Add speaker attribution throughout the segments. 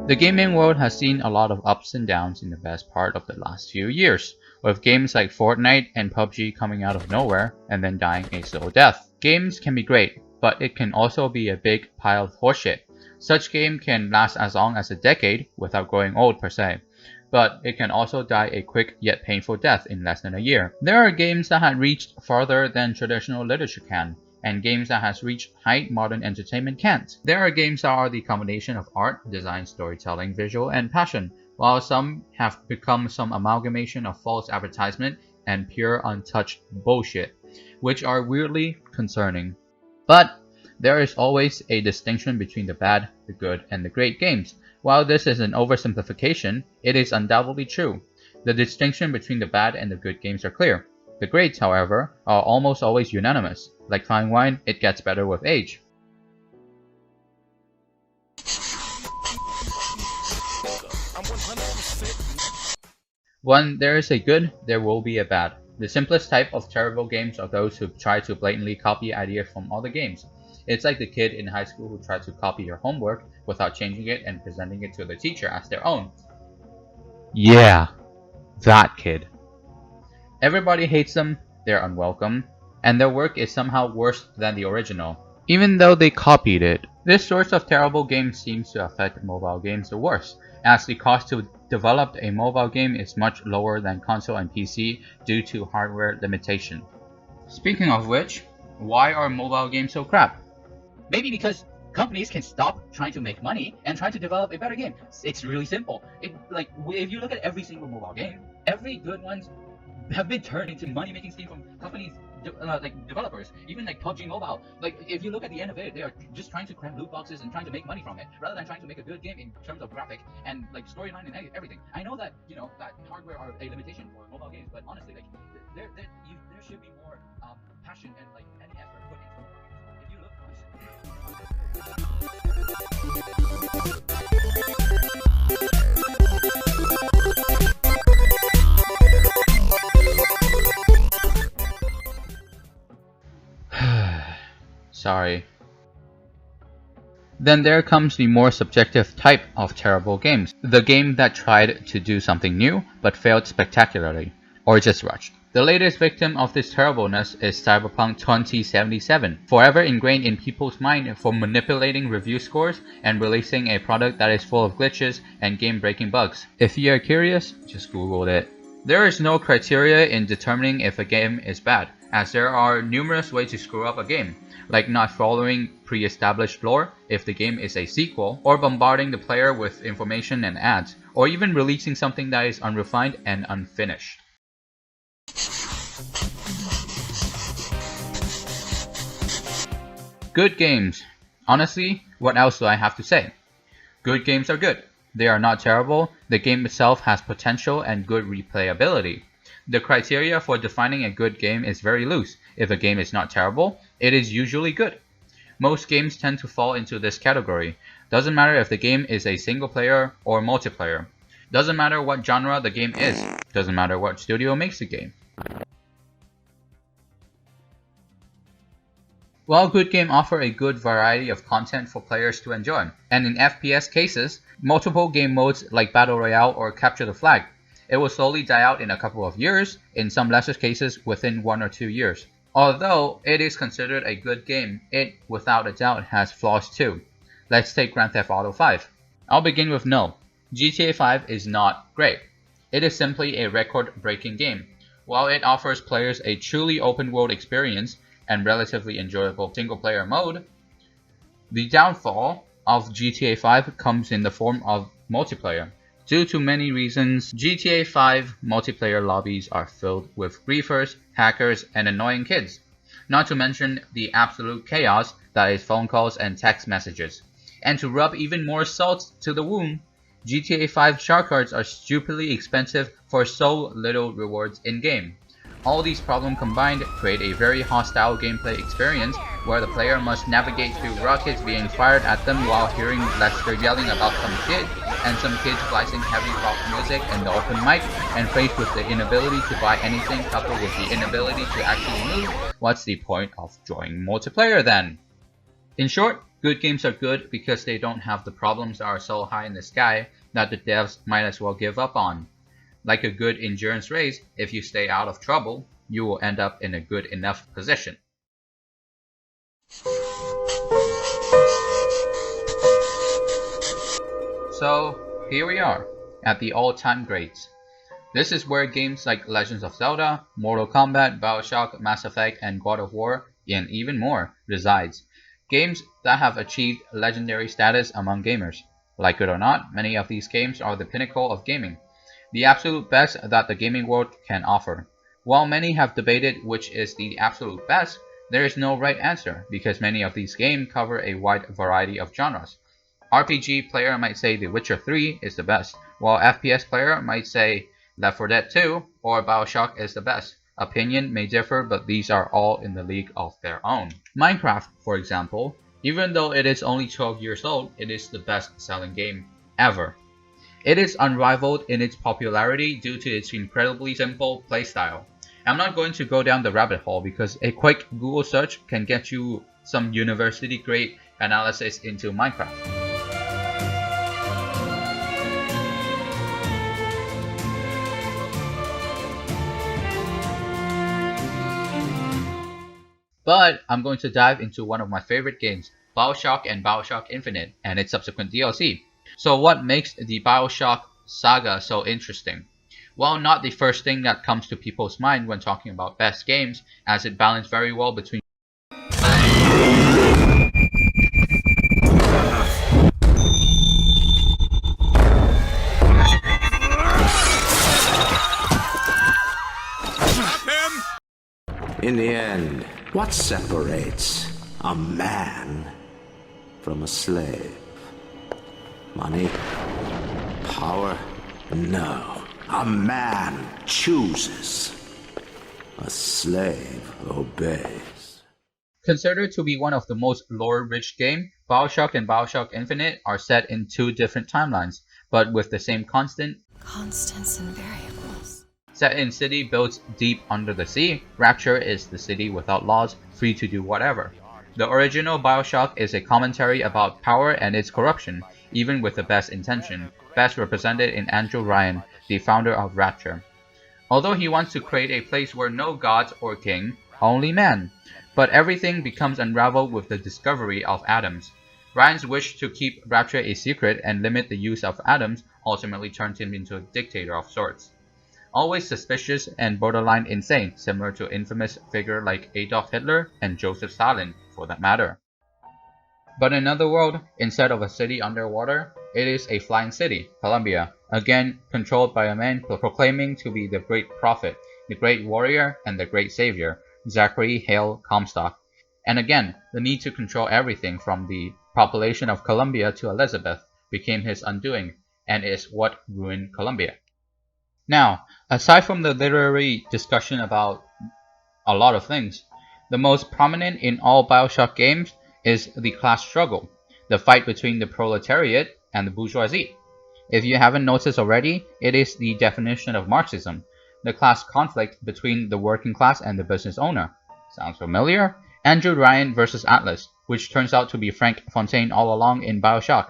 Speaker 1: The gaming world has seen a lot of ups and downs in the best part of the last few years, with games like Fortnite and PUBG coming out of nowhere and then dying a slow death. Games can be great, but it can also be a big pile of horseshit. Such game can last as long as a decade without growing old per se, but it can also die a quick yet painful death in less than a year. There are games that have reached farther than traditional literature can, and games that has reached height modern entertainment can't. There are games that are the combination of art, design, storytelling, visual, and passion, while some have become some amalgamation of false advertisement and pure untouched bullshit, which are weirdly concerning. But there is always a distinction between the bad, the good, and the great games. While this is an oversimplification, it is undoubtedly true. The distinction between the bad and the good games are clear. The greats, however, are almost always unanimous. Like fine wine, it gets better with age. When there is a good, there will be a bad. The simplest type of terrible games are those who try to blatantly copy ideas from other games. It's like the kid in high school who tried to copy your homework without changing it and presenting it to the teacher as their own. Yeah, that kid. Everybody hates them, they're unwelcome, and their work is somehow worse than the original, even though they copied it. This sort of terrible game seems to affect mobile games the worst, as the cost to develop a mobile game is much lower than console and PC due to hardware limitation. Speaking of which, why are mobile games so crap?
Speaker 2: Maybe because companies can stop trying to make money and try to develop a better game. It's really simple. If you look at every single mobile game, every good ones have been turned into money-making scheme from companies developers. Even like PUBG Mobile. Like if you look at the end of it, they are just trying to cram loot boxes and trying to make money from it, rather than trying to make a good game in terms of graphic and like storyline and everything. I know that that hardware are a limitation for mobile games, but honestly, like there should be more passion and like any effort put into mobile games. If you look
Speaker 1: Sorry. Then there comes the more subjective type of terrible games. The game that tried to do something new, but failed spectacularly, or just rushed. The latest victim of this terribleness is Cyberpunk 2077, forever ingrained in people's mind for manipulating review scores and releasing a product that is full of glitches and game-breaking bugs. If you are curious, just Google it. There is no criteria in determining if a game is bad, as there are numerous ways to screw up a game, like not following pre-established lore if the game is a sequel, or bombarding the player with information and ads, or even releasing something that is unrefined and unfinished. Good games. Honestly, what else do I have to say? Good games are good. They are not terrible. The game itself has potential and good replayability. The criteria for defining a good game is very loose. If a game is not terrible, it is usually good. Most games tend to fall into this category. Doesn't matter if the game is a single player or multiplayer. Doesn't matter what genre the game is. Doesn't matter what studio makes the game. While good games offer a good variety of content for players to enjoy, and in FPS cases, multiple game modes like Battle Royale or Capture the Flag, it will slowly die out in a couple of years, in some lesser cases within 1 or 2 years. Although it is considered a good game, it without a doubt has flaws too. Let's take Grand Theft Auto 5. I'll begin with no. GTA 5 is not great. It is simply a record-breaking game. While it offers players a truly open-world experience and relatively enjoyable single-player mode, the downfall of GTA 5 comes in the form of multiplayer. Due to many reasons, GTA 5 multiplayer lobbies are filled with griefers, hackers, and annoying kids. Not to mention the absolute chaos that is phone calls and text messages. And to rub even more salt to the wound, GTA 5 shark cards are stupidly expensive for so little rewards in-game. All these problems combined create a very hostile gameplay experience where the player must navigate through rockets being fired at them while hearing Lester yelling about some kid, and some kids blasting heavy rock music in the open mic, and faced with the inability to buy anything coupled with the inability to actually move, what's the point of joining multiplayer then? In short, Good games are good because they don't have the problems that are so high in the sky that the devs might as well give up on. Like a good endurance race, if you stay out of trouble, you will end up in a good enough position. So, here we are, at the all-time greats. This is where games like Legends of Zelda, Mortal Kombat, BioShock, Mass Effect, and God of War, and even more, resides. Games that have achieved legendary status among gamers. Like it or not, many of these games are the pinnacle of gaming, the absolute best that the gaming world can offer. While many have debated which is the absolute best, there is no right answer because many of these games cover a wide variety of genres. RPG player might say The Witcher 3 is the best, while FPS player might say Left 4 Dead 2 or BioShock is the best. Opinion may differ, but these are all in the league of their own. Minecraft, for example, even though it is only 12 years old, it is the best-selling game ever. It is unrivaled in its popularity due to its incredibly simple playstyle. I'm not going to go down the rabbit hole because a quick Google search can get you some university-grade analysis into Minecraft. But I'm going to dive into one of my favorite games, BioShock and BioShock Infinite, and its subsequent DLC. So what makes the BioShock saga so interesting? Well, not the first thing that comes to people's mind when talking about best games, as it balanced very well between
Speaker 3: In the end, what separates a man from a slave? Money? Power? No. A man chooses. A slave obeys.
Speaker 1: Considered to be one of the most lore-rich games, BioShock and BioShock Infinite are set in two different timelines, but with the same
Speaker 4: Constants and variables.
Speaker 1: Set in city built deep under the sea, Rapture is the city without laws, free to do whatever. The original BioShock is a commentary about power and its corruption, even with the best intention, best represented in Andrew Ryan, the founder of Rapture. Although he wants to create a place where no gods or king, only man. But everything becomes unraveled with the discovery of atoms. Ryan's wish to keep Rapture a secret and limit the use of atoms ultimately turned him into a dictator of sorts. Always suspicious and borderline insane, similar to infamous figures like Adolf Hitler and Joseph Stalin, for that matter. But in another world, instead of a city underwater, it is a flying city, Columbia, again controlled by a man proclaiming to be the great prophet, the great warrior, and the great savior, Zachary Hale Comstock. And again, the need to control everything from the population of Columbia to Elizabeth became his undoing, and is what ruined Columbia. Now, aside from the literary discussion about a lot of things, the most prominent in all BioShock games is the class struggle, the fight between the proletariat and the bourgeoisie. If you haven't noticed already, it is the definition of Marxism, the class conflict between the working class and the business owner. Sounds familiar? Andrew Ryan versus Atlas, which turns out to be Frank Fontaine all along in BioShock,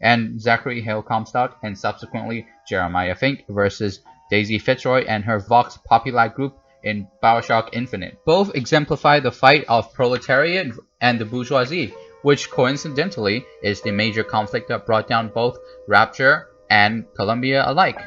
Speaker 1: and Zachary Hale Comstock and subsequently Jeremiah Fink versus Daisy Fitzroy and her Vox Populi group in BioShock Infinite. Both exemplify the fight of proletariat and the bourgeoisie, which coincidentally is the major conflict that brought down both Rapture and Columbia alike.